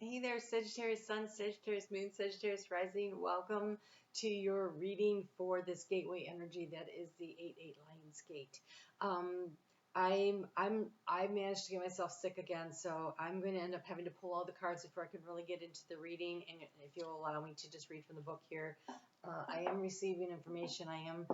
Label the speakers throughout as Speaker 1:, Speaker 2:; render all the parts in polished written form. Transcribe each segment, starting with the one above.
Speaker 1: Hey there, Sagittarius Sun, Sagittarius Moon, Sagittarius Rising. Welcome to your reading for this gateway energy that is the 8-8 Lions Gate. Um, I managed to get myself sick again, so I'm going to end up having to pull all the cards before I can really get into the reading. And if you'll allow me to just read from the book here, I am receiving information. I am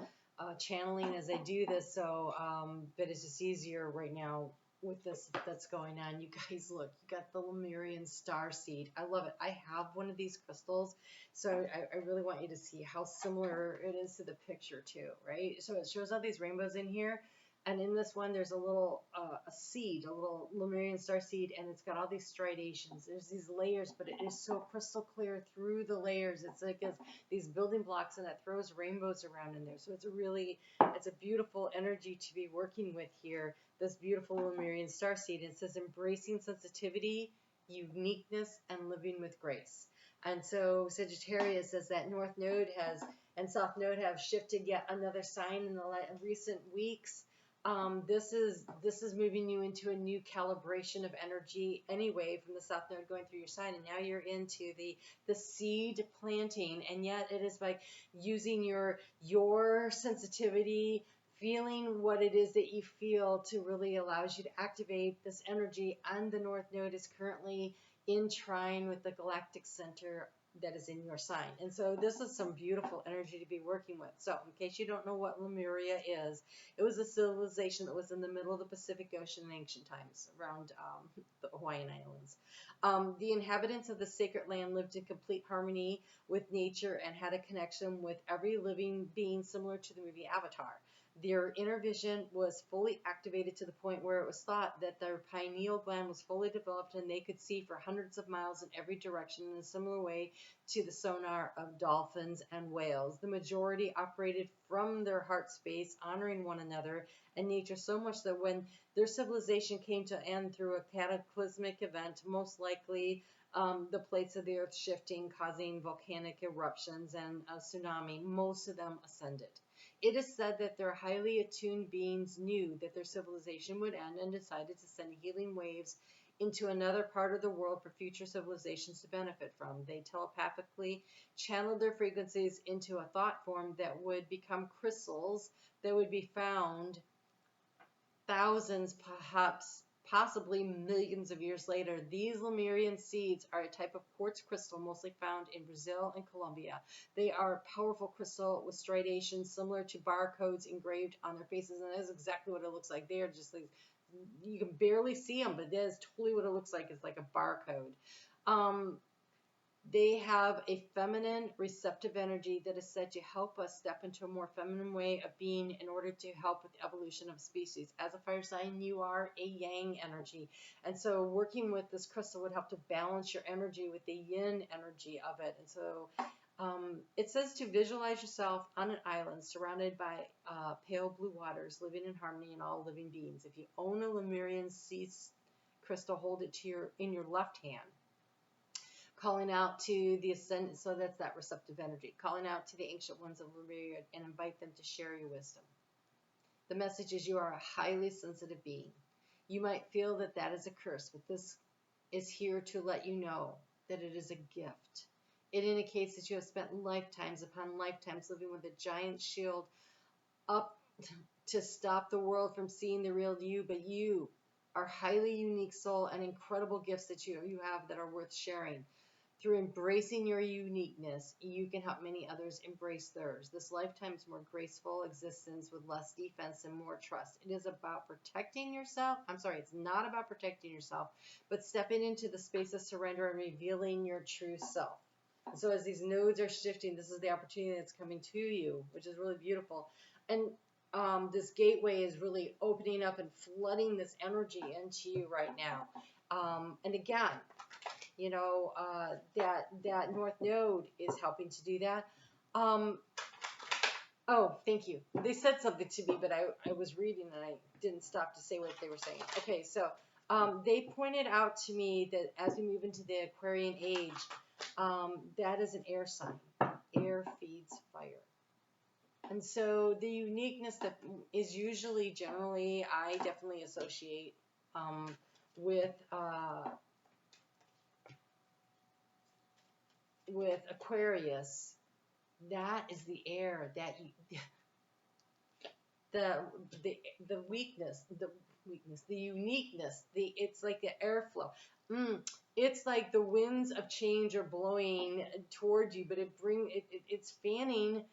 Speaker 1: channeling as I do this, but it's just easier right now with this that's going on. You guys, look, you got the Lemurian star seed. I love it. I have one of these crystals, so I really want you to see how similar it is to the picture too, right? So it shows all these rainbows in here, and in this one there's a little a seed, a little Lemurian star seed, and it's got all these striations. There's these layers, but it is so crystal clear through the layers. It's like these building blocks, and it throws rainbows around in there. So it's a beautiful energy to be working with here, this beautiful Lemurian starseed. It says embracing sensitivity, uniqueness, and living with grace. And so Sagittarius says that North Node and South Node have shifted yet another sign in the recent weeks. This is moving you into a new calibration of energy anyway, from the South Node going through your sign, and now you're into the seed planting, and yet it is by using your sensitivity, feeling what it is that you feel, to really allows you to activate this energy. And the North Node is currently in trine with the galactic center that is in your sign. And so this is some beautiful energy to be working with. So in case you don't know what Lemuria is, it was a civilization that was in the middle of the Pacific Ocean in ancient times, around the Hawaiian Islands. The inhabitants of the sacred land lived in complete harmony with nature and had a connection with every living being, similar to the movie Avatar. Their inner vision was fully activated to the point where it was thought that their pineal gland was fully developed and they could see for hundreds of miles in every direction, in a similar way to the sonar of dolphins and whales. The majority operated from their heart space, honoring one another and nature so much that when their civilization came to end through a cataclysmic event, most likely the plates of the earth shifting, causing volcanic eruptions and a tsunami, most of them ascended. It is said that their highly attuned beings knew that their civilization would end and decided to send healing waves into another part of the world for future civilizations to benefit from. They telepathically channeled their frequencies into a thought form that would become crystals that would be found thousands, perhaps possibly millions of years later. These Lemurian seeds are a type of quartz crystal mostly found in Brazil and Colombia. They are powerful crystal with striations similar to barcodes engraved on their faces, and that is exactly what it looks like. They are just like, you can barely see them, but that is totally what it looks like. It's like a barcode. They have a feminine, receptive energy that is said to help us step into a more feminine way of being in order to help with the evolution of species. As a fire sign, you are a yang energy. And so working with this crystal would help to balance your energy with the yin energy of it. And so it says to visualize yourself on an island surrounded by pale blue waters, living in harmony in all living beings. If you own a Lemurian sea crystal, hold it in your left hand, calling out to the Ascendant, so that's that receptive energy, calling out to the ancient ones of Lemuria and invite them to share your wisdom. The message is you are a highly sensitive being. You might feel that that is a curse, but this is here to let you know that it is a gift. It indicates that you have spent lifetimes upon lifetimes living with a giant shield up to stop the world from seeing the real you, but you are highly unique soul and incredible gifts that you have that are worth sharing. Through embracing your uniqueness, you can help many others embrace theirs. This lifetime's more graceful existence with less defense and more trust. It is about protecting yourself. I'm sorry, it's not about protecting yourself, but stepping into the space of surrender and revealing your true self. So as these nodes are shifting, this is the opportunity that's coming to you, which is really beautiful. And this gateway is really opening up and flooding this energy into you right now. And again, that North Node is helping to do that. Oh, thank you. They said something to me, but I was reading and I didn't stop to say what they were saying. Okay, so they pointed out to me that as we move into the Aquarian age, that is an air sign. Air feeds fire. And so the uniqueness that is usually, generally, I definitely associate with with Aquarius, that is the air that you, the the weakness, the uniqueness, it's like the airflow. It's like the winds of change are blowing towards you, but it's fanning,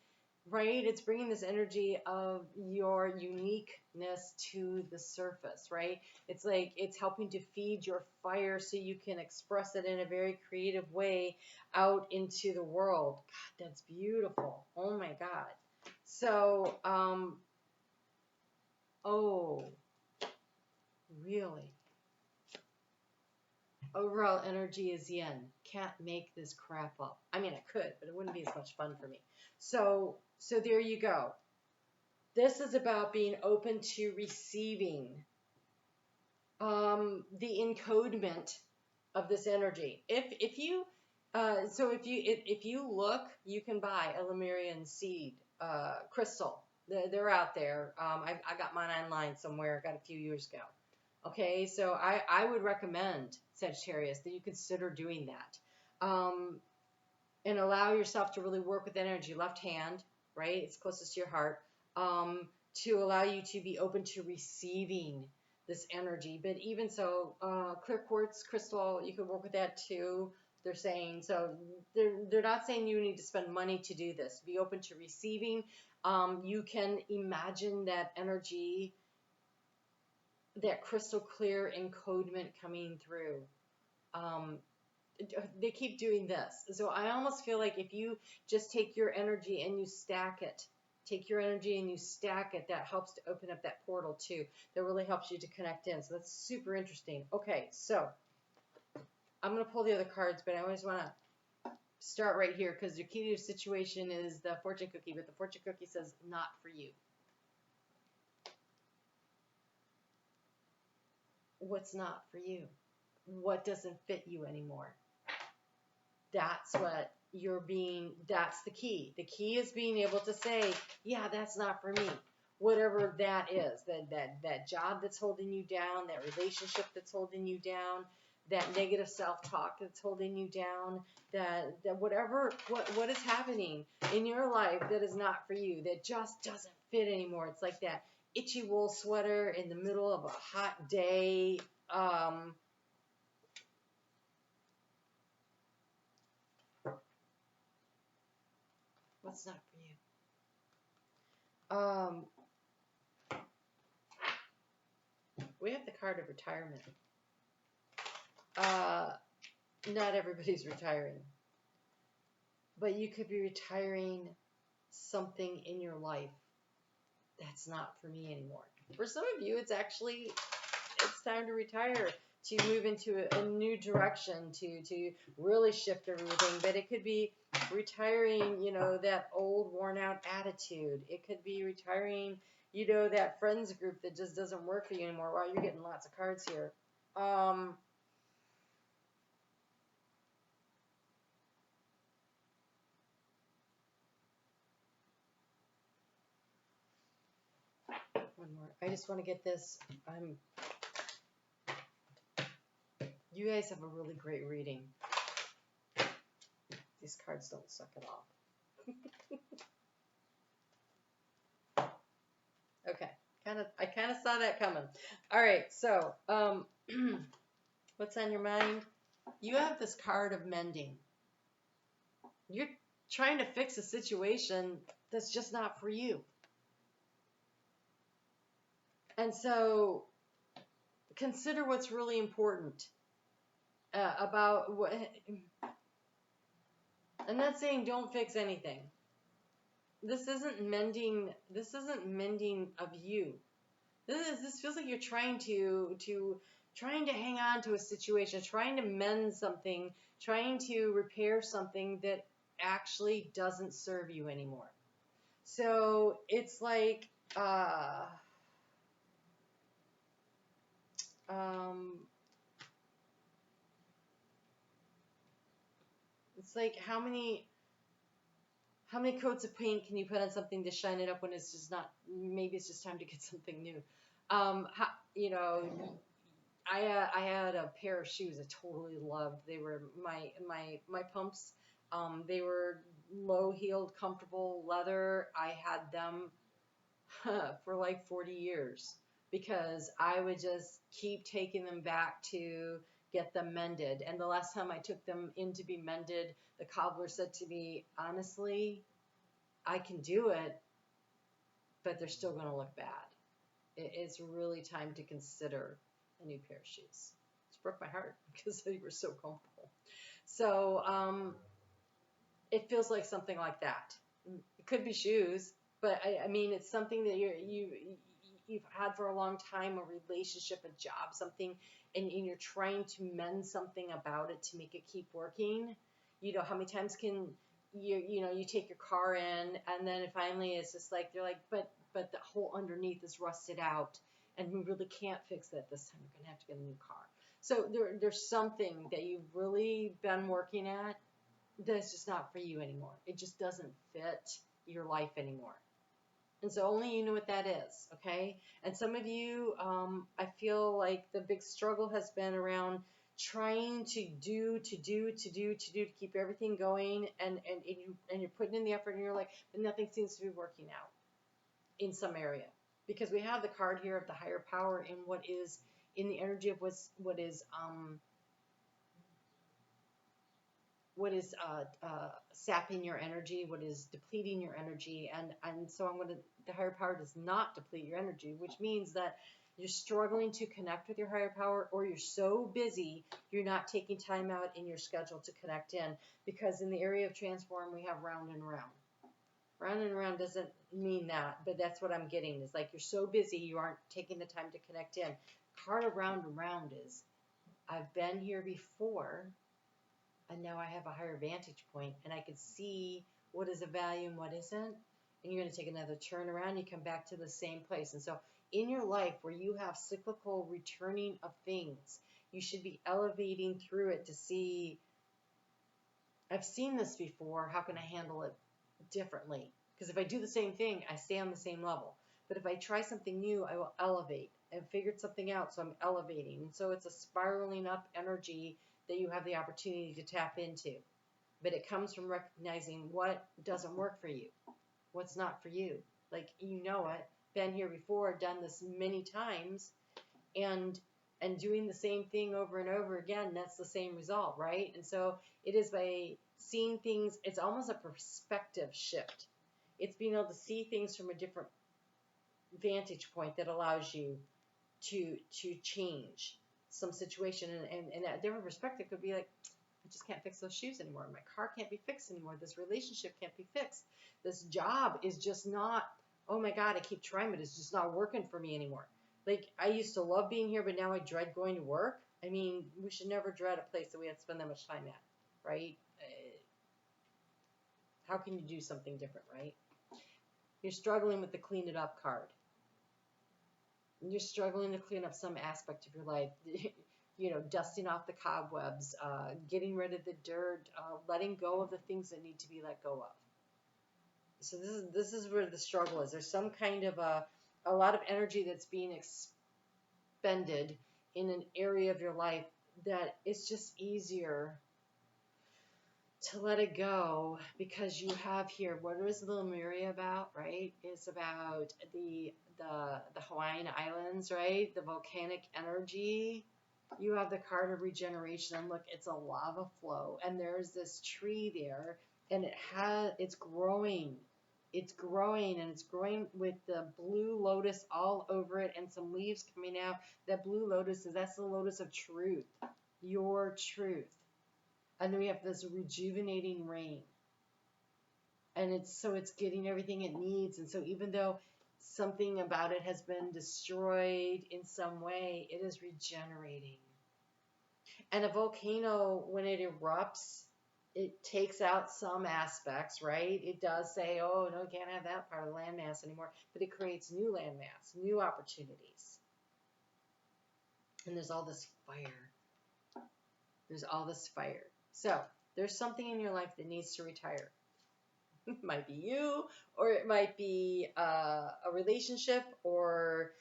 Speaker 1: right? It's bringing this energy of your uniqueness to the surface, right? It's like it's helping to feed your fire so you can express it in a very creative way out into the world. God, that's beautiful. Oh my God. So, oh, really? Overall energy is yin. Can't make this crap up. I mean, I could, but it wouldn't be as much fun for me. So there you go. This is about being open to receiving the encodement of this energy. If you look, you can buy a Lemurian seed crystal. They're out there. I got mine online somewhere. I got a few years ago. Okay, so I would recommend, Sagittarius, that you consider doing that. And allow yourself to really work with energy, left hand, right? It's closest to your heart, to allow you to be open to receiving this energy. But even so, clear quartz crystal, you can work with that too. They're saying, so they're not saying you need to spend money to do this. Be open to receiving. You can imagine that energy, that crystal clear encodement coming through. They keep doing this. So I almost feel like if you just take your energy and you stack it, that helps to open up that portal too. That really helps you to connect in. So that's super interesting. Okay, so I'm going to pull the other cards, but I always want to start right here because the key to your situation is the fortune cookie, but the fortune cookie says not for you. What's not for you? What doesn't fit you anymore? That's what that's the key. The key is being able to say, yeah, that's not for me. Whatever that is, that job that's holding you down, that relationship that's holding you down, that negative self-talk that's holding you down, that whatever, what is happening in your life that is not for you, that just doesn't fit anymore. It's like that itchy wool sweater in the middle of a hot day. What's not for you? We have the card of retirement. Not everybody's retiring, but you could be retiring something in your life that's not for me anymore. For some of you, it's time to retire, to move into a new direction, to really shift everything. But it could be retiring, that old worn out attitude. It could be retiring, that friends group that just doesn't work for you anymore. Wow, you're getting lots of cards here. One more. I just want to get this. You guys have a really great reading. These cards don't suck at all. Okay. I kind of saw that coming. All right. So, what's on your mind? You have this card of mending. You're trying to fix a situation that's just not for you. And so consider what's really important about what. I'm not saying don't fix anything. This isn't mending of you. This feels like you're trying to hang on to a situation, trying to mend something, trying to repair something that actually doesn't serve you anymore. So it's like it's like how many coats of paint can you put on something to shine it up when it's just not? Maybe it's just time to get something new. I had a pair of shoes I totally loved. They were my pumps. They were low-heeled, comfortable leather. I had them for like 40 years because I would just keep taking them back to get them mended. And the last time I took them in to be mended, the cobbler said to me, honestly, I can do it, but they're still going to look bad. It's really time to consider a new pair of shoes. It broke my heart because they were so comfortable. So it feels like something like that. It could be shoes, but I mean, it's something that you've had for a long time, a relationship, a job, something, and you're trying to mend something about it to make it keep working. You know, how many times can you take your car in, and then finally it's just like, they're like, but the whole underneath is rusted out, and we really can't fix that this time. We're gonna have to get a new car. So there's something that you've really been working at that's just not for you anymore. It just doesn't fit your life anymore. And so only you know what that is, okay? And some of you, I feel like the big struggle has been around trying to keep everything going, and you're putting in the effort, and you're like, but nothing seems to be working out in some area. Because we have the card here of the higher power in what is in the energy of what is sapping your energy, what is depleting your energy, and so the higher power does not deplete your energy, which means that you're struggling to connect with your higher power, or you're so busy you're not taking time out in your schedule to connect in, because in the area of transform we have round and round. Round and round doesn't mean that, but that's what I'm getting, is like you're so busy you aren't taking the time to connect in. Card of round and round is, I've been here before, and now I have a higher vantage point, and I can see what is of value and what isn't. And you're going to take another turn around, you come back to the same place. And so in your life where you have cyclical returning of things, you should be elevating through it to see, I've seen this before, how can I handle it differently? Because if I do the same thing, I stay on the same level. But if I try something new, I will elevate. I've figured something out, so I'm elevating. And so it's a spiraling up energy that you have the opportunity to tap into. But it comes from recognizing what doesn't work for you, what's not for you. Like, you know it, been here before, done this many times, and doing the same thing over and over again, that's the same result, right? And so it is by seeing things, it's almost a perspective shift. It's being able to see things from a different vantage point that allows you to change some situation, and a different perspective could be like, I just can't fix those shoes anymore. My car can't be fixed anymore. This relationship can't be fixed. This job is just not, oh my God, I keep trying, but it's just not working for me anymore. Like, I used to love being here, but now I dread going to work. I mean, we should never dread a place that we have to spend that much time at, right? How can you do something different, right? You're struggling with the clean it up card. You're struggling to clean up some aspect of your life. Dusting off the cobwebs, getting rid of the dirt, letting go of the things that need to be let go of. So this is where the struggle is. There's some kind of a lot of energy that's being expended in an area of your life that it's just easier to let it go, because you have here, what is the Lemuria about, right? It's about the Hawaiian Islands, right? The volcanic energy. You have the card of regeneration, and look, it's a lava flow, and there's this tree there, and it's growing. It's growing, and it's growing with the blue lotus all over it, and some leaves coming out. That blue lotus that's the lotus of truth, your truth. And then we have this rejuvenating rain. And it's getting everything it needs. And so even though something about it has been destroyed in some way, it is regenerating. And a volcano, when it erupts, it takes out some aspects, right? It does say, oh, no, you can't have that part of the landmass anymore. But it creates new landmass, new opportunities. And there's all this fire. There's all this fire. So there's something in your life that needs to retire. It might be you, or it might be a relationship, or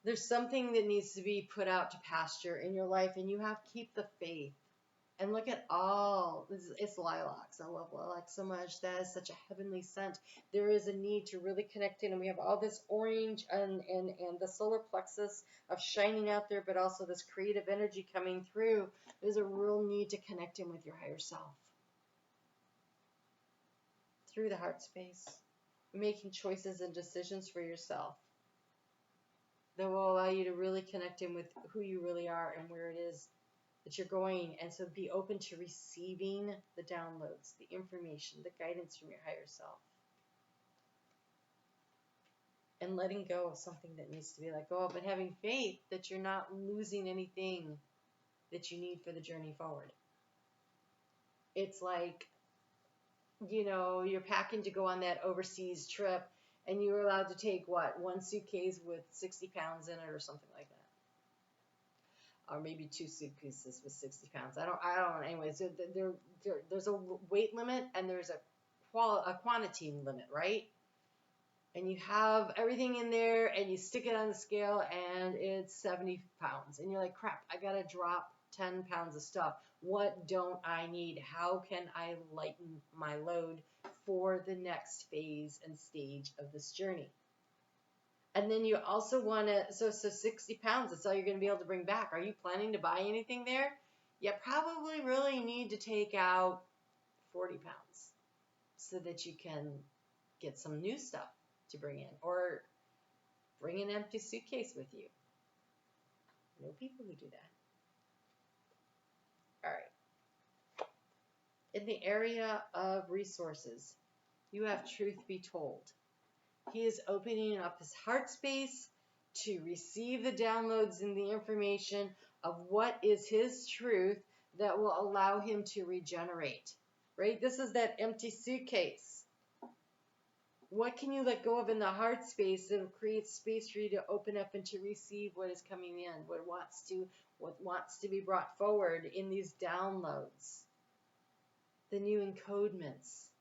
Speaker 1: there's something that needs to be put out to pasture in your life, and you have to keep the faith. And look at all, it's lilacs. I love lilacs so much. That is such a heavenly scent. There is a need to really connect in. And we have all this orange and the solar plexus of shining out there, but also this creative energy coming through. There's a real need to connect in with your higher self through the heart space, making choices and decisions for yourself that will allow you to really connect in with who you really are and where it is that you're going. And so be open to receiving the downloads, the information, the guidance from your higher self, and letting go of something that needs to be let go of, and having faith that you're not losing anything that you need for the journey forward. It's like, you know, you're packing to go on that overseas trip, and you're allowed to take what, one suitcase with 60 pounds in it or something like that. Or maybe 2 suitcases with 60 pounds. I don't know. Anyways, there's a weight limit and there's a quantity limit, right? And you have everything in there and you stick it on the scale and it's 70 pounds. And you're like, crap, I got to drop 10 pounds of stuff. What don't I need? How can I lighten my load for the next phase and stage of this journey? And then you also want to, so 60 pounds, that's all you're going to be able to bring back. Are you planning to buy anything there? You probably really need to take out 40 pounds so that you can get some new stuff to bring in, or bring an empty suitcase with you. I know people who do that. All right. In the area of resources, you have truth be told. He is opening up his heart space to receive the downloads and the information of what is his truth that will allow him to regenerate, right? This is that empty suitcase. What can you let go of in the heart space that will create space for you to open up and to receive what is coming in, what wants to be brought forward in these downloads, the new encodements.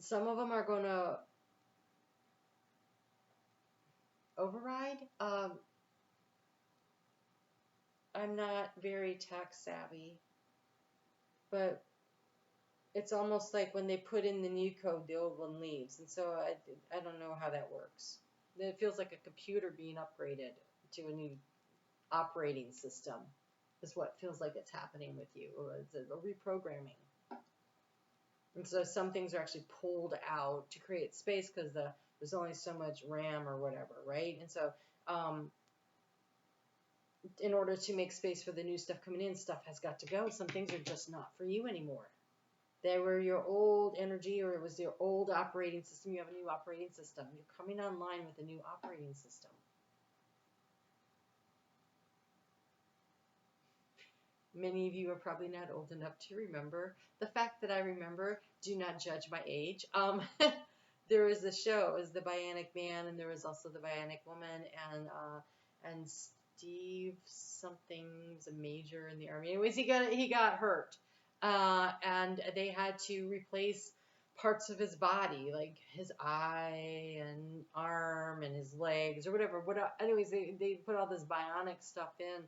Speaker 1: Some of them are going to override. I'm not very tech savvy, but it's almost like when they put in the new code, the old one leaves. And so I don't know how that works. It feels like a computer being upgraded to a new operating system is what feels like it's happening with you. It's a reprogramming. And so some things are actually pulled out to create space because there's only so much RAM or whatever, right? And so in order to make space for the new stuff coming in, stuff has got to go. Some things are just not for you anymore. They were your old energy, or it was your old operating system. You have a new operating system. You're coming online with a new operating system. Many of you are probably not old enough to remember. The fact that I remember, do not judge my age. There was a show, it was the Bionic Man, and there was also the Bionic Woman, and Steve something's a major in the army. Anyways, he got hurt, and they had to replace parts of his body, like his eye and arm and his legs or whatever. Anyways, they put all this bionic stuff in,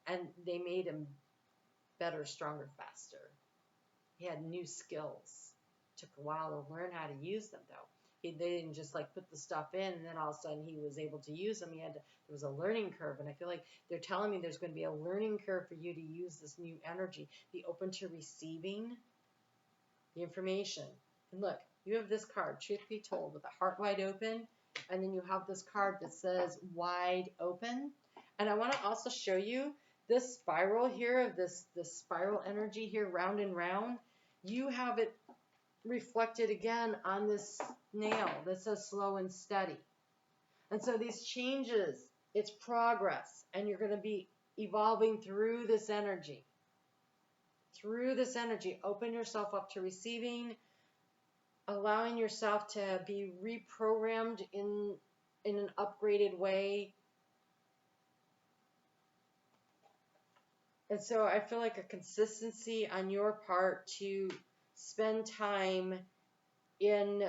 Speaker 1: and they made him better, stronger, faster. He had new skills. Took a while to learn how to use them, though. They didn't just like put the stuff in and then all of a sudden he was able to use them. There was a learning curve, and I feel like they're telling me there's going to be a learning curve for you to use this new energy. Be open to receiving the information. And look, you have this card, Truth Be Told, with a heart wide open, and then you have this card that says wide open. And I want to also show you this spiral here of this spiral energy here, round and round. You have it reflected again on this nail that says slow and steady. And so these changes, it's progress, and you're going to be evolving through this energy. Through this energy, open yourself up to receiving, allowing yourself to be reprogrammed in an upgraded way. And so I feel like a consistency on your part to spend time in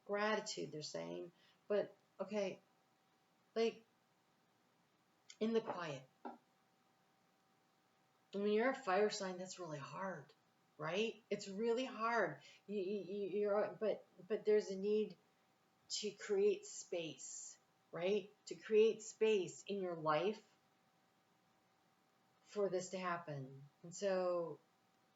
Speaker 1: gratitude, they're saying. But, okay, like, in the quiet. And when you're a fire sign, that's really hard, right? It's really hard. But there's a need to create space, right? To create space in your life for this to happen. And so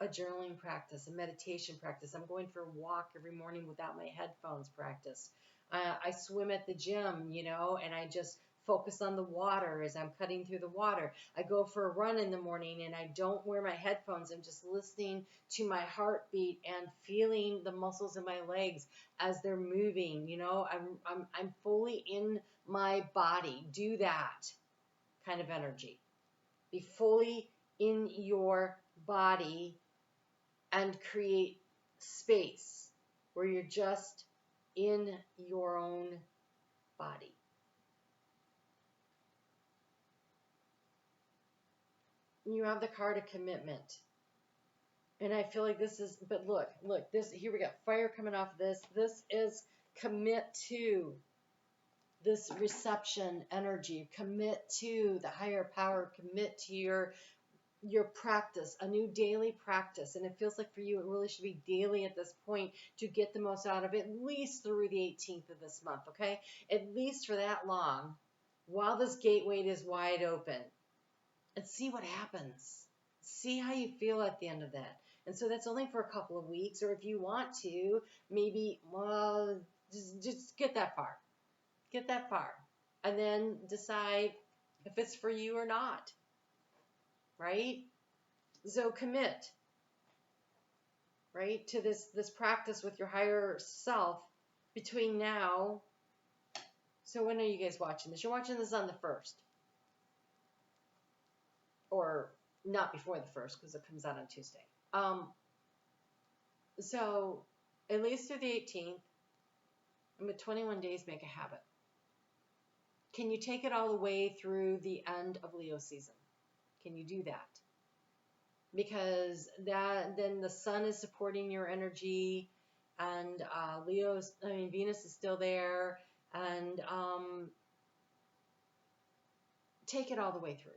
Speaker 1: a journaling practice, a meditation practice. I'm going for a walk every morning without my headphones practice. I swim at the gym, and I just focus on the water as I'm cutting through the water. I go for a run in the morning and I don't wear my headphones. I'm just listening to my heartbeat and feeling the muscles in my legs as they're moving. I'm fully in my body. Do that kind of energy. Be fully in your body and create space where you're just in your own body. You have the card of commitment. And I feel like this is, but look, here we got fire coming off this. This is commit to this reception energy. Commit to the higher power. Commit to your practice, a new daily practice. And it feels like for you, it really should be daily at this point to get the most out of it, at least through the 18th of this month, okay? At least for that long, while this gateway is wide open. And see what happens. See how you feel at the end of that. And so that's only for a couple of weeks, or if you want to, maybe, just get that far. Get that far. And then decide if it's for you or not. Right? So commit, right, to this practice with your higher self between now. So when are you guys watching this? You're watching this on the 1st. Or not before the 1st because it comes out on Tuesday. So at least through the 18th, and with 21 days, make a habit. Can you take it all the way through the end of Leo season? Can you do that? Because then the sun is supporting your energy, and Venus is still there, and take it all the way through.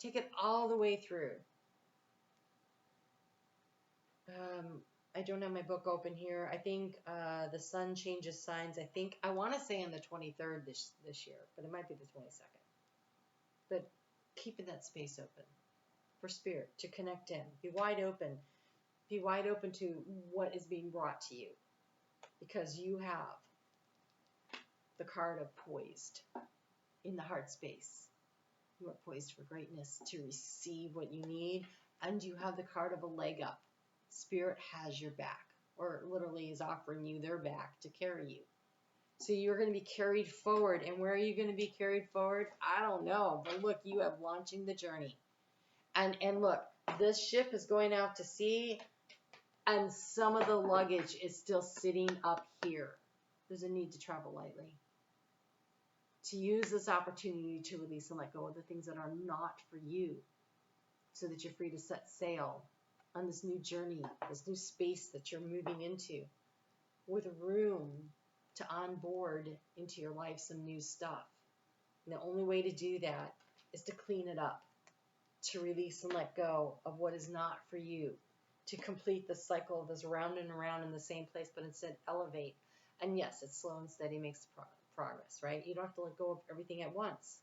Speaker 1: Take it all the way through. I don't have my book open here. I think the sun changes signs. I want to say on the 23rd this year, but it might be the 22nd. But keeping that space open for spirit to connect in. Be wide open. Be wide open to what is being brought to you, because you have the card of poised in the heart space. You are poised for greatness, to receive what you need, and you have the card of a leg up. Spirit has your back, or literally is offering you their back to carry you. So you're going to be carried forward. And where are you going to be carried forward? I don't know. But look, you have launching the journey. And look, this ship is going out to sea, and some of the luggage is still sitting up here. There's a need to travel lightly. To use this opportunity to release and let go of the things that are not for you, so that you're free to set sail on this new journey, this new space that you're moving into, with room to onboard into your life some new stuff. And the only way to do that is to clean it up, to release and let go of what is not for you, to complete the cycle of this round and around in the same place, but instead elevate. And yes, it's slow and steady makes progress, right? You don't have to let go of everything at once.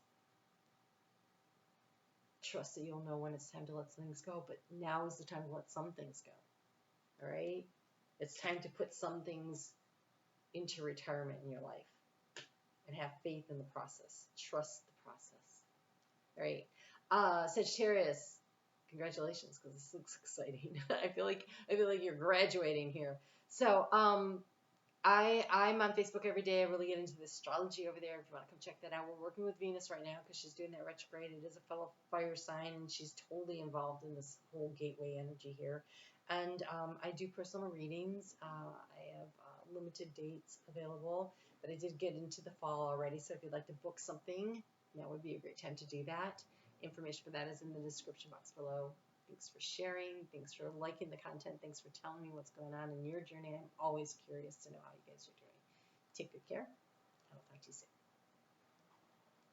Speaker 1: Trust that you'll know when it's time to let things go, but now is the time to let some things go. All right? It's time to put some things into retirement in your life and have faith in the process. Trust the process. All right? Sagittarius, congratulations, because this looks exciting. I feel like you're graduating here. So I'm on Facebook every day. I really get into the astrology over there. If you want to come check that out, we're working with Venus right now because she's doing that retrograde. It is a fellow fire sign, and she's totally involved in this whole gateway energy here. And I do personal readings. I have limited dates available, but I did get into the fall already. So if you'd like to book something, that would be a great time to do that. Information for that is in the description box below. Thanks for sharing. Thanks for liking the content. Thanks for telling me what's going on in your journey. I'm always curious to know how you guys are doing. Take good care. I will talk to you soon.